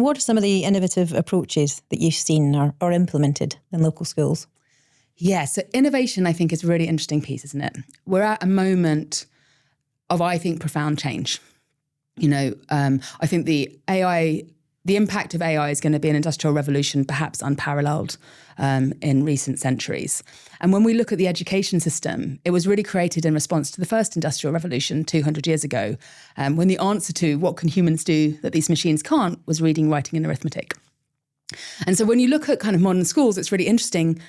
what are some of the innovative approaches that you've seen or implemented in local schools? Yeah, so innovation, I think, is a really interesting piece, isn't it? We're at a moment of, I think, profound change. I think the impact of AI is going to be an industrial revolution, perhaps unparalleled in recent centuries. And when we look at the education system, it was really created in response to the first industrial revolution 200 years ago, when the answer to what can humans do that these machines can't was reading, writing, and arithmetic. And so when you look at kind of modern schools, it's really interesting.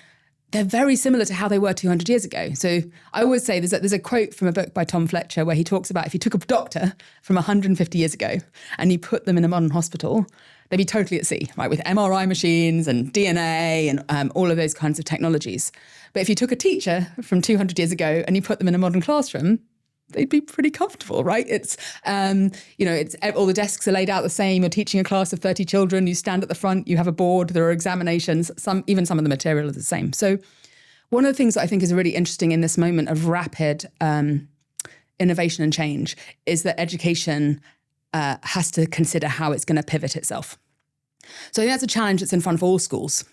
They're very similar to how they were 200 years ago. So I always say there's a quote from a book by Tom Fletcher where he talks about if you took a doctor from 150 years ago and you put them in a modern hospital, they'd be totally at sea, right, with MRI machines and DNA and all of those kinds of technologies. But if you took a teacher from 200 years ago and you put them in a modern classroom, they'd be pretty comfortable, right? It's all the desks are laid out the same. You're teaching a class of 30 children. You stand at the front. You have a board. There are examinations. Even some of the material is the same. So one of the things that I think is really interesting in this moment of rapid innovation and change is that education has to consider how it's going to pivot itself. So I think that's a challenge that's in front of all schools.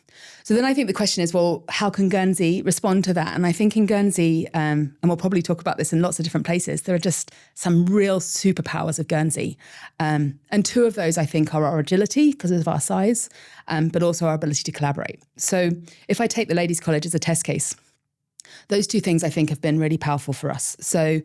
So then I think the question is, well, how can Guernsey respond to that? And I think in Guernsey, and we'll probably talk about this in lots of different places, there are just some real superpowers of Guernsey. And two of those, I think, are our agility because of our size, but also our ability to collaborate. So if I take the Ladies' College as a test case, those two things I think have been really powerful for us. So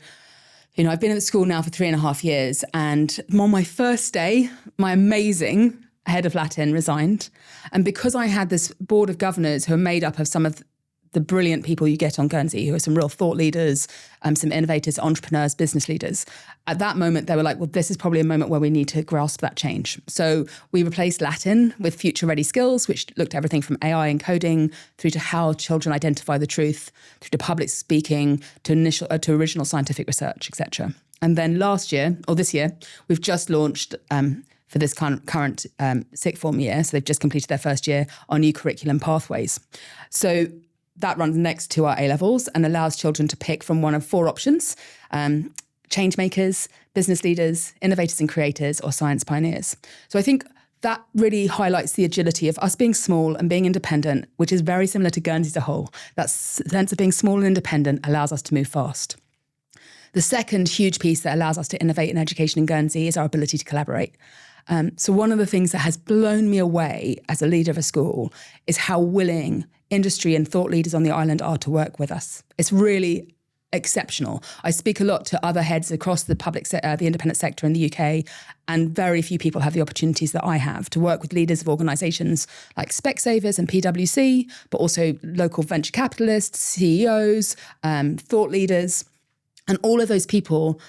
I've been at the school now for 3.5 years, and on my first day, my amazing head of Latin resigned. And because I had this board of governors who are made up of some of the brilliant people you get on Guernsey, who are some real thought leaders, some innovators, entrepreneurs, business leaders, at that moment, they were like, well, this is probably a moment where we need to grasp that change. So we replaced Latin with future-ready skills, which looked at everything from AI and coding through to how children identify the truth, through to public speaking, to original scientific research, etc. And then this year, we've just launched for this current sixth form year, so they've just completed their first year, our new curriculum pathways. So that runs next to our A-levels and allows children to pick from one of 4 options: change makers, business leaders, innovators and creators, or science pioneers. So I think that really highlights the agility of us being small and being independent, which is very similar to Guernsey as a whole. That sense of being small and independent allows us to move fast. The second huge piece that allows us to innovate in education in Guernsey is our ability to collaborate. So one of the things that has blown me away as a leader of a school is how willing industry and thought leaders on the island are to work with us. It's really exceptional. I speak a lot to other heads across the the independent sector in the UK, and very few people have the opportunities that I have to work with leaders of organisations like Specsavers and PwC, but also local venture capitalists, CEOs, thought leaders, and all of those people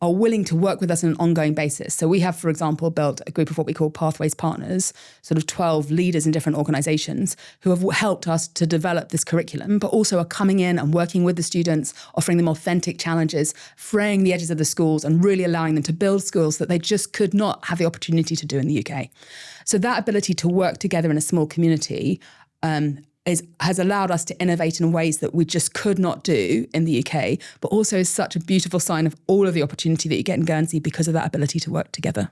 are willing to work with us on an ongoing basis. So we have, for example, built a group of what we call Pathways Partners, sort of 12 leaders in different organisations who have helped us to develop this curriculum, but also are coming in and working with the students, offering them authentic challenges, fraying the edges of the schools and really allowing them to build schools that they just could not have the opportunity to do in the UK. So that ability to work together in a small community has allowed us to innovate in ways that we just could not do in the UK, but also is such a beautiful sign of all of the opportunity that you get in Guernsey because of that ability to work together.